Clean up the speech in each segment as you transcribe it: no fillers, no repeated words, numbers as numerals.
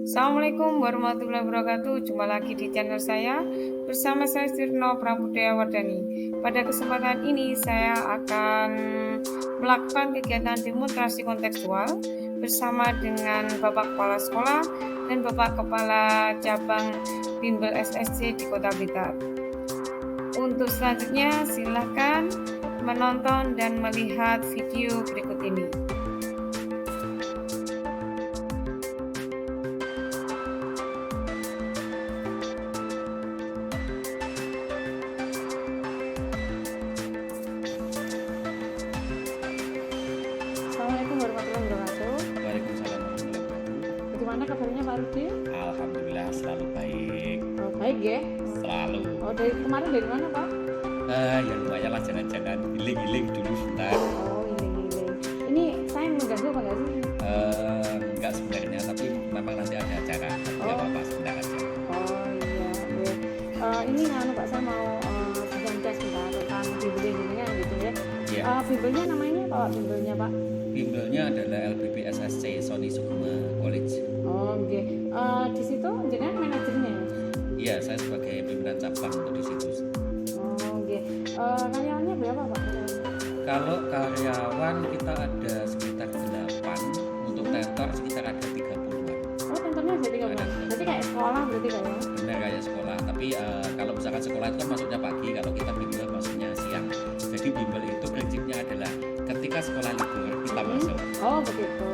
Assalamualaikum warahmatullahi wabarakatuh. Jumpa lagi di channel saya bersama saya Sirno Prabudaya Wardani. Pada kesempatan ini saya akan melakukan kegiatan demonstrasi kontekstual bersama dengan Bapak Kepala Sekolah dan Bapak Kepala Cabang Bimbel SSC di Kota Blitar. Untuk selanjutnya silakan menonton dan melihat video berikut ini. Assalamualaikum warahmatullahi wabarakatuh. Waalaikumsalam warahmatullahi wabarakatuh. Bagaimana kabarnya Pak Rudi? Alhamdulillah selalu baik. Oh, baik ya. Selalu. Oh, dari kemarin dari mana Pak? Ya lumayan lah jalan-jalan, healing dulu sebentar. Oh, ini. Ini saya mengganggu apa nggak sih? Enggak sebenarnya, tapi memang nanti ada acara. Tapi apa-apa sebentar aja. Oh iya. Ini Pak, saya mau berbincang sebentar tentang bimbel jenengan gitu ya. Iya. Bimbelnya namanya apa Pak? Bimbelnya Pak? Bimbelnya adalah LBB SSC Sony Sukma College. Oh, oke. Di situ jenengan manajernya ya? Iya, saya sebagai pimpinan cabang untuk di situ. Oh, oke. Karyawannya berapa Pak? Kalau karyawan kita ada sekitar 8, untuk tentor sekitar ada 30-an. Oh, tentunya ada 3 bulan. Berarti kayak sekolah berarti Kak ya? Benar kayak sekolah, tapi kalau misalkan sekolah itu kan masuknya pagi, kalau kita bimbel masuknya siang. Jadi bimbel itu prinsipnya adalah ketika sekolah libur kita masuk. Oh begitu.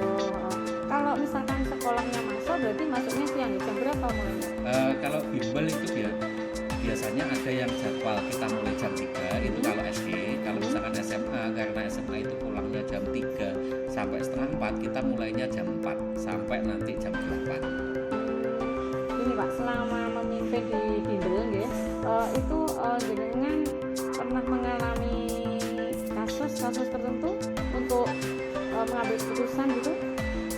Kalau misalkan sekolahnya masuk berarti masuknya siang jam berapa mulainya? Kalau bimbel itu biasanya ada yang jadwal kita mulai jam 3 itu kalau SD. Kalau misalkan SMA, karena SMA itu pulangnya jam 3 sampai setengah 4, kita mulainya jam 4 sampai nanti jam 8. Ini Pak, selama memimpin di bimbel ya, itu jenengan pernah mengalami kasus tertentu untuk mengambil keputusan gitu?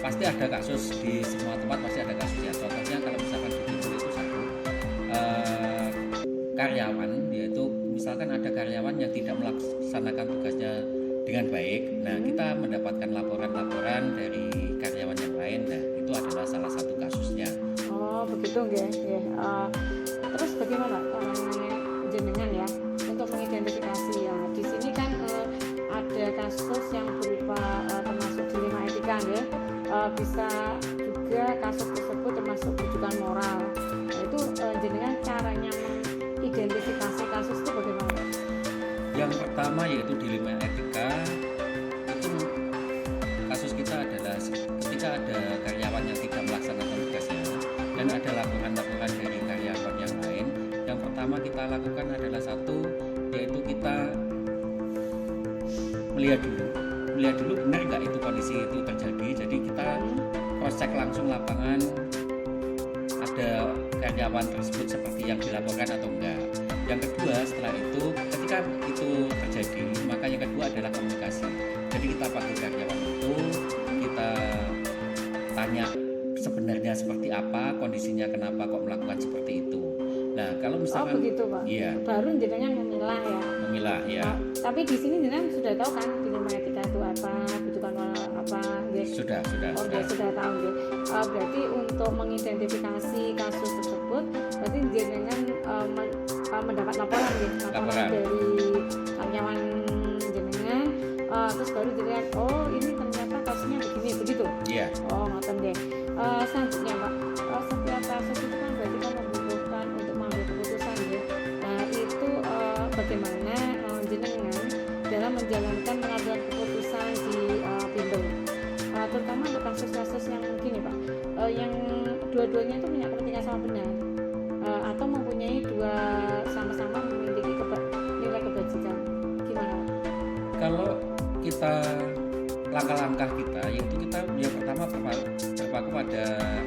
Pasti ada kasus, di semua tempat pasti ada kasusnya. Contohnya kalau misalkan di bimbel itu satu karyawan, yaitu misalkan ada karyawan yang tidak melaksanakan tugasnya dengan baik. Nah, kita mendapatkan laporan-laporan dari karyawan yang lain. Nah, itu adalah salah satu kasusnya. Oh begitu nggih. Terus bagaimana caranya jenengan ya untuk mengidentifikasi ya? Di sini kan ada kasus yang berupa termasuk dilema etika ya. Bisa juga kasus tersebut termasuk rujukan moral. Nah, itu jenengan caranya mengidentifikasi kasus itu bagaimana? Yang pertama yaitu dilema etika. Itu kasus kita adalah ketika ada karyawan yang tidak melaksanakan tugasnya dan ada laporan-laporan dari karyawan yang lain. Yang pertama kita lakukan adalah satu, yaitu kita melihat dulu benar nggak itu kondisi itu terjadi. Jadi kita cross check langsung lapangan, ada karyawan tersebut seperti yang dilaporkan atau enggak. Yang kedua, setelah itu ketika itu terjadi, maka yang kedua adalah komunikasi. Jadi kita panggil karyawan itu, kita tanya sebenarnya seperti apa kondisinya, kenapa kok melakukan seperti itu. Nah, kalau misalkan begitu Pak. Iya. Baru jenengan memilah ya. Memilah ya. Tapi di sini jenengan sudah tahu kan dilema etika itu apa, rujukan moral apa, guys? Sudah. Sudah tahu ya. Berarti untuk mengidentifikasi kasus tersebut, berarti jenengan mendapat laporan ya, laporan dari karyawan jenengan, terus baru jenengan, oh ini ternyata kasusnya begini, begitu? Iya. Oh ngoten deh. Selanjutnya Pak, setiap kasus itu kan berarti kan membutuhkan untuk mengambil keputusan ya. Nah itu bagaimana jenengan dalam menjalankan pengambilan keputusan di bimbel, terutama untuk kasus-kasus yang gini Pak, yang dua-duanya itu punya kepentingan sama benar, atau mempunyai sama-sama memiliki nilai kebajikan, gimana Pak? Kalau kita langkah-langkah kita, yaitu kita yang pertama berpaku pada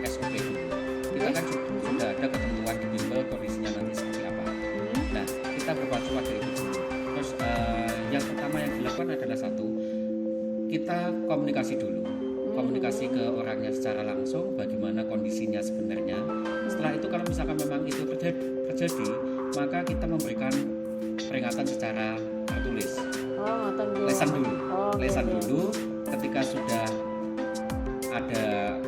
SOP dulu. Kita kan sudah ada ketentuan di bimbel kondisinya nanti seperti apa. Nah, kita berpaku pada itu dulu. Terus yang pertama yang dilakukan adalah satu, kita komunikasi dulu. Komunikasi ke orangnya secara langsung, bagaimana kondisinya sebenarnya. Setelah itu kalau misalkan memang itu terjadi, maka kita memberikan peringatan secara tertulis. Lesan dulu. Lesan dulu. Ketika sudah ada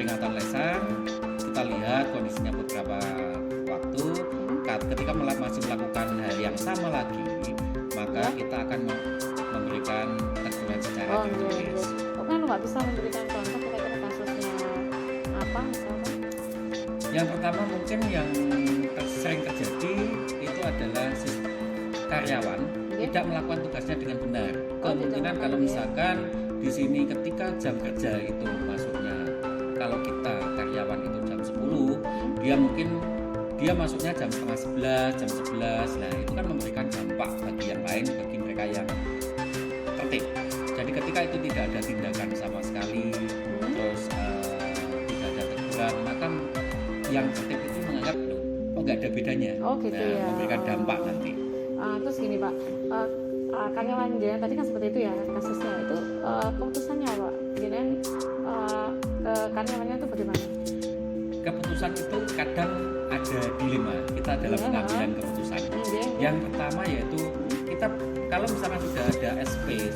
peringatan lesan, kita lihat kondisinya beberapa waktu. Ketika masih melakukan hal yang sama lagi, maka kita akan memberikan teguran secara tertulis. Kok kan nggak bisa memberikan contoh kira-kira kasusnya apa misalkan? Yang pertama mungkin yang sering terjadi itu adalah karyawan tidak melakukan tugasnya dengan benar. Kemungkinan kalau misalkan di sini ketika jam kerja itu masuknya, kalau kita karyawan itu jam 10, dia masuknya jam setengah 11, jam 11. Nah, itu kan memberikan dampak bagi yang lain, bagi mereka yang tertib. Jadi ketika itu tidak ada tindakan sama sekali, terus tidak ada teguran, maka yang tertib itu menganggap nggak ada bedanya. Memberikan dampak nanti. Terus gini Pak, karyawan jenengan tadi kan seperti itu ya kasusnya, itu keputusannya Pak jenengan ke karyawannya itu bagaimana? Keputusan itu kadang ada dilema kita dalam pengambilan keputusan. Yang pertama yaitu kita kalau misalkan sudah ada SP,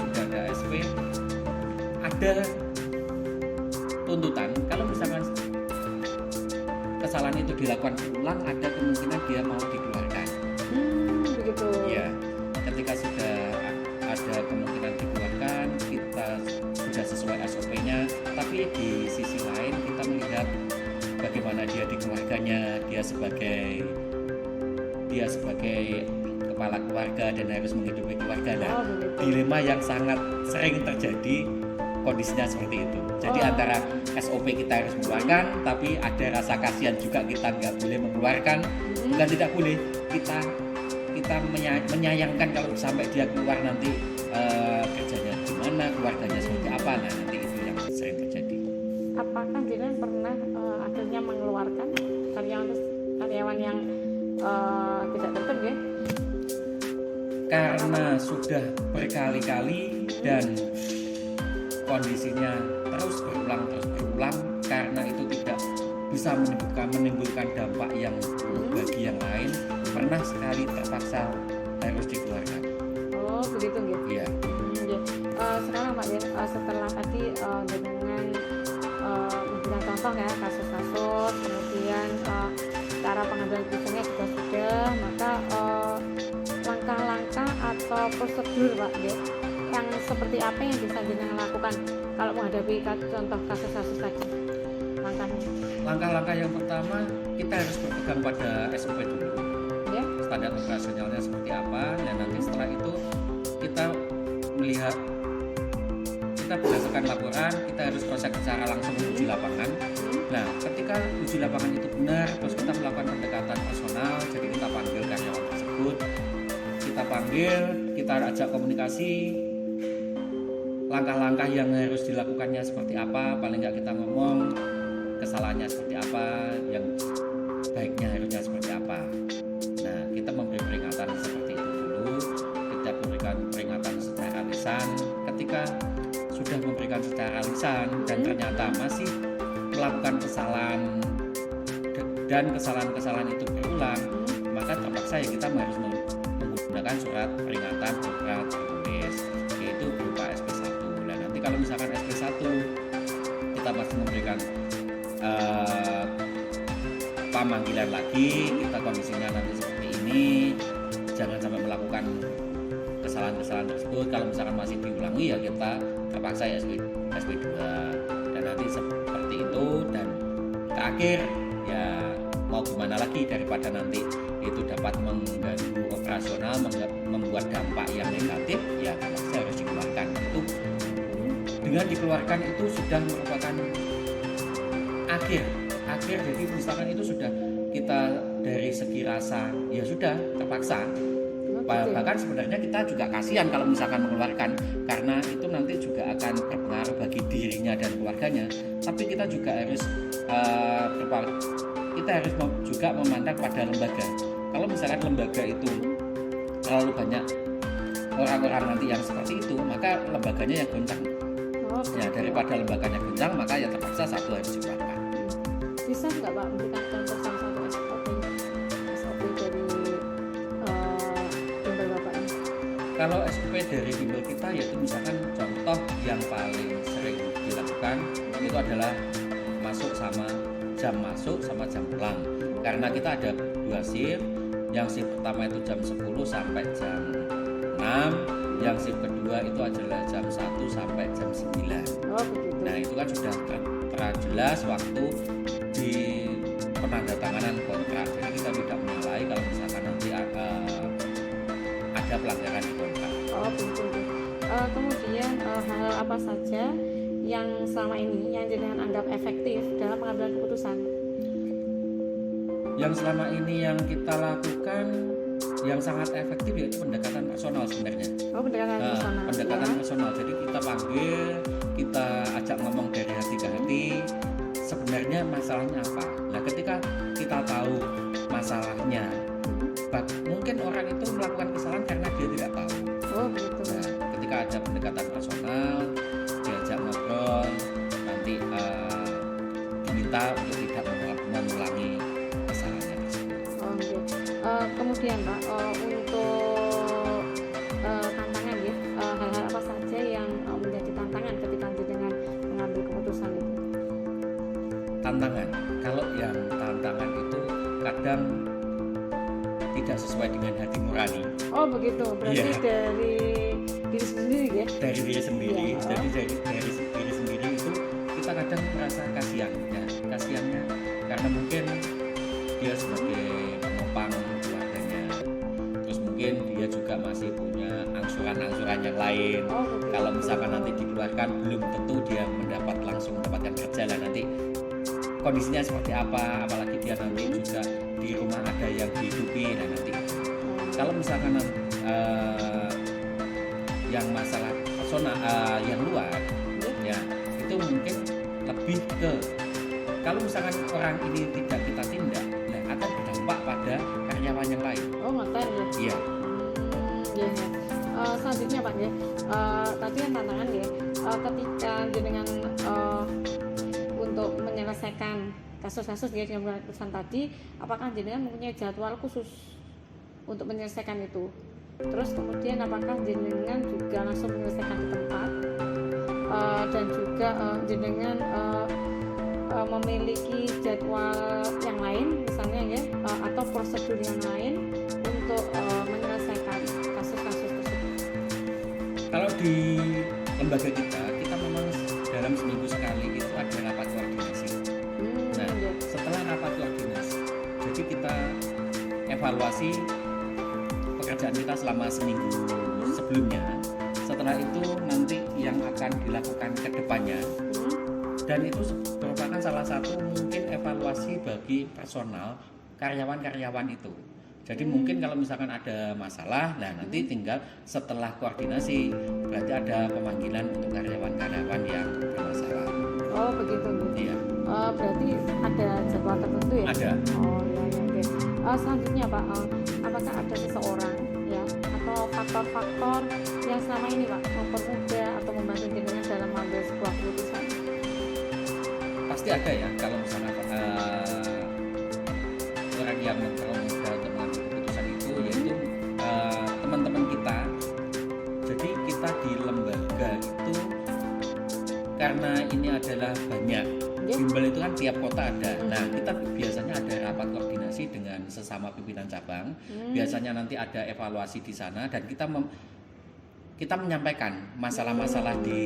ada tuntutan. Kalau misalkan kesalahan itu dilakukan ulang, ada kemungkinan dia mau dikeluarkan. Begitu. Ya, ketika sudah ada kemungkinan dikeluarkan, kita sudah sesuai SOP-nya. Tapi di sisi lain kita melihat bagaimana dia di keluarganya, dia sebagai kepala keluarga dan harus menghidupi keluarga. Nah, dilema yang sangat sering terjadi kondisinya seperti itu. Jadi antara SOP kita harus mengeluarkan, tapi ada rasa kasihan juga kita nggak boleh mengeluarkan. Bukan tidak boleh, kita menyayangkan kalau sampai dia keluar nanti kerjanya gimana, keluarganya seperti apa. Nah, nanti itu yang sering terjadi. Apakah jenengan pernah akhirnya mengeluarkan karyawan yang tidak tertib ya? Karena sudah berkali-kali dan kondisinya terus berulang, karena itu tidak bisa menimbulkan dampak yang bagi yang lain, pernah sekali terpaksa harus dikeluarkan. Oh begitu gitu. Iya. Sekarang Pak ya, setelah tadi dengan memberikan contoh ya kasus-kasus, kemudian cara pengambilan keputusannya juga sudah, maka langkah-langkah atau prosedur Pak ya, yang seperti apa yang bisa jenengan lakukan kalau menghadapi contoh kasus-kasus tadi? Langkah-langkah yang pertama, kita harus berpegang pada SOP dulu, standar operasionalnya seperti apa, dan nanti setelah itu kita melihat, kita berdasarkan laporan, kita harus proses secara langsung uji lapangan. Nah, ketika uji lapangan itu benar, terus kita melakukan pendekatan personal, jadi kita panggil karyawan tersebut, kita ajak komunikasi, langkah-langkah yang harus dilakukannya seperti apa, paling nggak kita ngomong kesalahannya seperti apa, yang baiknya harusnya seperti apa. Nah, kita memberi peringatan seperti itu dulu, kita berikan peringatan secara lisan. Ketika sudah memberikan secara lisan dan ternyata masih melakukan kesalahan dan kesalahan-kesalahan itu berulang, maka terpaksa ya kita harus menggunakan surat peringatan berupa tertulis, yaitu berupa SP1. Nah, nanti kalau misalkan SP1 kita masih memberikan pemanggilan lagi, kita kondisinya nanti seperti ini, jangan sampai melakukan kesalahan-kesalahan tersebut. Kalau misalkan masih diulangi ya kita terpaksa ya SP2, dan nanti seperti itu. Dan terakhir ya mau gimana lagi, daripada nanti itu dapat mengganggu operasional, membuat dampak yang negatif, ya terpaksa harus dikeluarkan. Itu dengan dikeluarkan itu sudah merupakan akhir. Jadi misalkan itu sudah kita dari segi rasa ya sudah terpaksa. Bahkan sebenarnya kita juga kasihan kalau misalkan mengeluarkan, karena itu nanti juga akan berpengaruh bagi dirinya dan keluarganya. Tapi kita juga harus juga memandang pada lembaga. Kalau misalkan lembaga itu terlalu banyak orang-orang nanti yang seperti itu, maka lembaganya yang goncang. Ya, daripada lembaganya goncang, maka ya terpaksa satu harus dikeluarkan. Bisa nggak Pak memberikan contoh salah satu SOP dari bimbel Bapak ini? Kalau SOP dari bimbel kita yaitu misalkan contoh yang paling sering dilakukan itu adalah masuk sama jam masuk sama jam pulang. Karena kita ada 2 shift. Yang shift pertama itu jam 10 sampai jam 6, yang shift kedua itu adalah jam 1 sampai jam 9. Oh begitu. Nah, itu kan sudah tertera jelas waktu di penandatanganan kontrak. Jadi kita tidak menyalahi kalau misalkan nanti ada pelanggaran di kontrak. Oh begitu. Kemudian hal apa saja yang selama ini yang jenengan anggap efektif dalam pengambilan keputusan? Yang selama ini yang kita lakukan yang sangat efektif yaitu pendekatan personal sebenarnya. Oh pendekatan personal. Pendekatan ya. personal. Jadi kita panggil, kita ajak ngomong dari hati ke hati. Sebenarnya masalahnya apa? Nah, ketika kita tahu masalahnya, mungkin orang itu melakukan kesalahan karena dia tidak tahu. Oh begitu. Nah, ketika ada pendekatan personal, diajak ngobrol, nanti diminta untuk tidak mengulangi kesalahannya tersebut. Oh gitu. Kemudian Pak, untuk tantangan ya, hal-hal apa saja yang menjadi tantangan ketika jenengan mengambil keputusan itu? Tantangan, kalau yang tantangan itu kadang tidak sesuai dengan hati nurani. Oh begitu, berarti Iya. dari diri sendiri ya? Dari diri sendiri, Iya. jadi dari diri sendiri itu kita kadang merasa kasihan, ya kasihannya karena mungkin dia sebagai penopang keluarganya, terus mungkin dia juga masih punya angsuran-angsuran yang lain. Oh begitu. Kalau misalkan nanti dikeluarkan belum tentu dia langsung mendapatkan kerja lah, nanti kondisinya seperti apa, apalagi dia nanti juga di rumah ada yang dihidupi. Nah nanti kalau misalkan yang masalah personal yang luar ya itu mungkin lebih ke kalau misalkan orang ini tidak kita tindak, nah akan berdampak pada karyawan yang lain. Oh ngoten ya? Iya. Iya. Selanjutnya Pak ya, tadi yang tantangan ya, ketika jenengan untuk menyelesaikan kasus-kasus ya yang keputusan tadi, apakah jenengan mempunyai jadwal khusus untuk menyelesaikan itu? Terus kemudian apakah jenengan juga langsung menyelesaikan di tempat dan juga jenengan memiliki jadwal yang lain misalnya ya atau prosedur yang lain untuk menyelesaikan kasus-kasus tersebut? Kalau di lembaga kita memang dalam seminggu sekali itu ada rapat koordinasi. Nah, Ya. setelah rapat koordinasi, jadi kita evaluasi pekerjaan kita selama seminggu sebelumnya. Setelah itu nanti yang akan dilakukan ke depannya, dan itu merupakan salah satu mungkin evaluasi bagi personal karyawan-karyawan itu. Jadi mungkin kalau misalkan ada masalah, nah nanti tinggal setelah koordinasi berarti ada pemanggilan untuk karyawan-karyawan yang bermasalah. Oh begitu. Iya. Berarti ada jadwal tertentu ya? Ada. Oh iya, oke. Selanjutnya Pak, apakah ada seseorang ya atau faktor-faktor yang selama ini Pak mempermudah atau membantu jenengan dalam mengambil sebuah keputusan? Pasti ada ya kalau misalnya orang yang mempermudah untuk mengambil keputusan itu yaitu teman-teman kita. Jadi kita di lembaga itu karena ini adalah banyak bimbel itu kan tiap kota ada. Nah kita biasanya ada rapat koordinasi dengan sesama pimpinan cabang. Biasanya nanti ada evaluasi di sana dan kita menyampaikan masalah-masalah di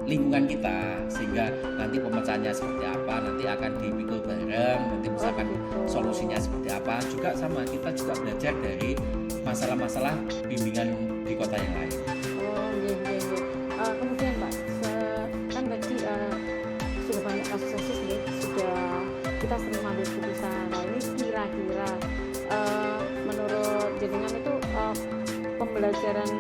lingkungan kita sehingga nanti pemecahannya seperti apa, nanti akan dipikul bareng, nanti misalkan solusinya seperti apa. Juga sama, kita juga belajar dari masalah-masalah bimbingan di kota yang lain. Oh iya. Kemudian Pak, kan tadi sudah banyak kasus-kasus ya, sudah kita sering mengambil keputusan. Nah ini kira-kira menurut jenengan itu pembelajaran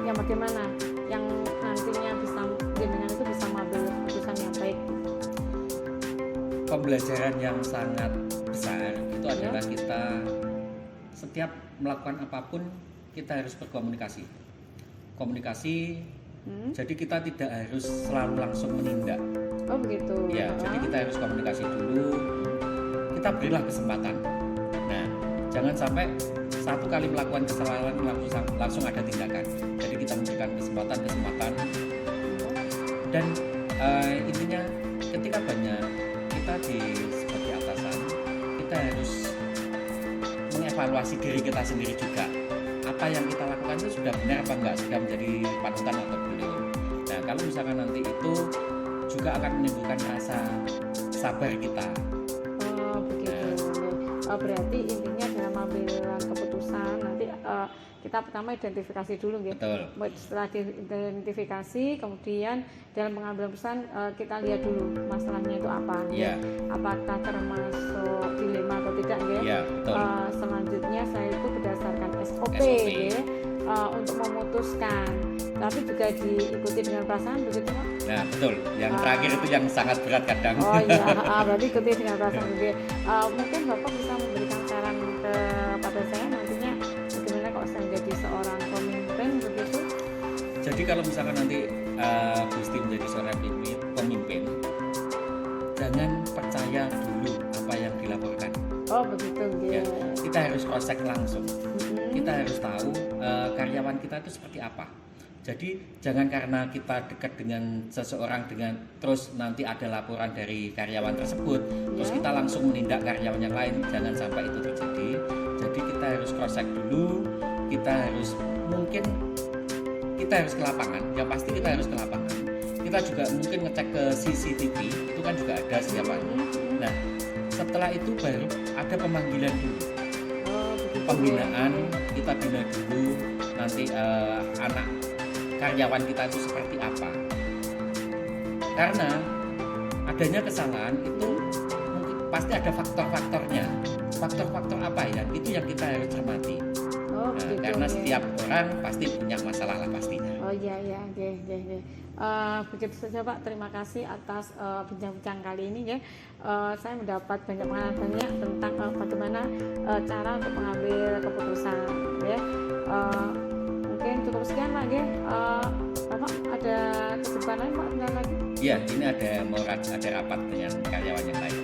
yang bagaimana yang nantinya bisa jenengan itu bisa mengambil keputusan yang baik? Pembelajaran yang sangat besar itu adalah kita setiap melakukan apapun kita harus berkomunikasi. Jadi kita tidak harus selalu langsung menindak. Oh begitu. Ya, jadi kita harus komunikasi dulu. Kita berilah kesempatan. Nah, jangan sampai satu kali melakukan kesalahan langsung ada tindakan. Jadi kita memberikan kesempatan dan intinya ketika banyak kita sebagai atasan, kita harus mengevaluasi diri kita sendiri juga. Apa yang kita lakukan itu sudah benar apa enggak, sudah menjadi panutan atau belum. Nah, kalau misalkan nanti itu juga akan menimbulkan rasa sabar kita. Oh, begitu. Berarti intinya dalam ambil keputusan nanti kita pertama identifikasi dulu gitu. Betul. Setelah diidentifikasi, kemudian dalam pengambilan keputusan kita lihat dulu masalahnya itu apa. Iya. Apakah termasuk dilema atau tidak ya? Iya, betul. Selanjutnya saya itu berdasarkan SOP. Ya, untuk memutuskan, tapi juga diikuti dengan perasaan, begitu Pak? Nah, betul. Yang terakhir itu yang sangat berat kadang. Oh iya, berarti ikuti dengan perasaan juga. Mungkin Bapak bisa memberikan saran kepada saya nantinya bagaimana kalau saya menjadi seorang pemimpin begitu? Jadi kalau misalkan nanti Gusti menjadi seorang pemimpin, jangan percaya dulu apa yang dilaporkan. Oh begitu, Ya, ya. kita harus cross check langsung. Kita harus tahu karyawan kita itu seperti apa. Jadi jangan karena kita dekat dengan seseorang terus nanti ada laporan dari karyawan tersebut, terus kita langsung menindak karyawan yang lain. Jangan sampai itu terjadi. Jadi kita harus cross check dulu. Kita harus ke lapangan. Yang pasti kita harus ke lapangan. Kita juga mungkin ngecek ke CCTV, itu kan juga ada siapanya. Nah, setelah itu baru ada pemanggilan dulu. Pembinaan, kita bina dulu nanti anak karyawan kita itu seperti apa. Karena adanya kesalahan itu mungkin pasti ada faktor-faktornya. Faktor-faktor apa ya? Itu yang kita harus cermati. Karena setiap orang pasti punya masalah lah pastinya. Oh iya, oke. Begitu saja Pak, terima kasih atas bincang-bincang kali ini ya. Saya mendapat banyak pengalaman tentang bagaimana cara untuk mengambil keputusan ya. Mungkin cukup sekian Pak ya. Bapak ada kesibukan lain Pak, lagi? Iya, ini mau ada rapat dengan karyawan yang lain.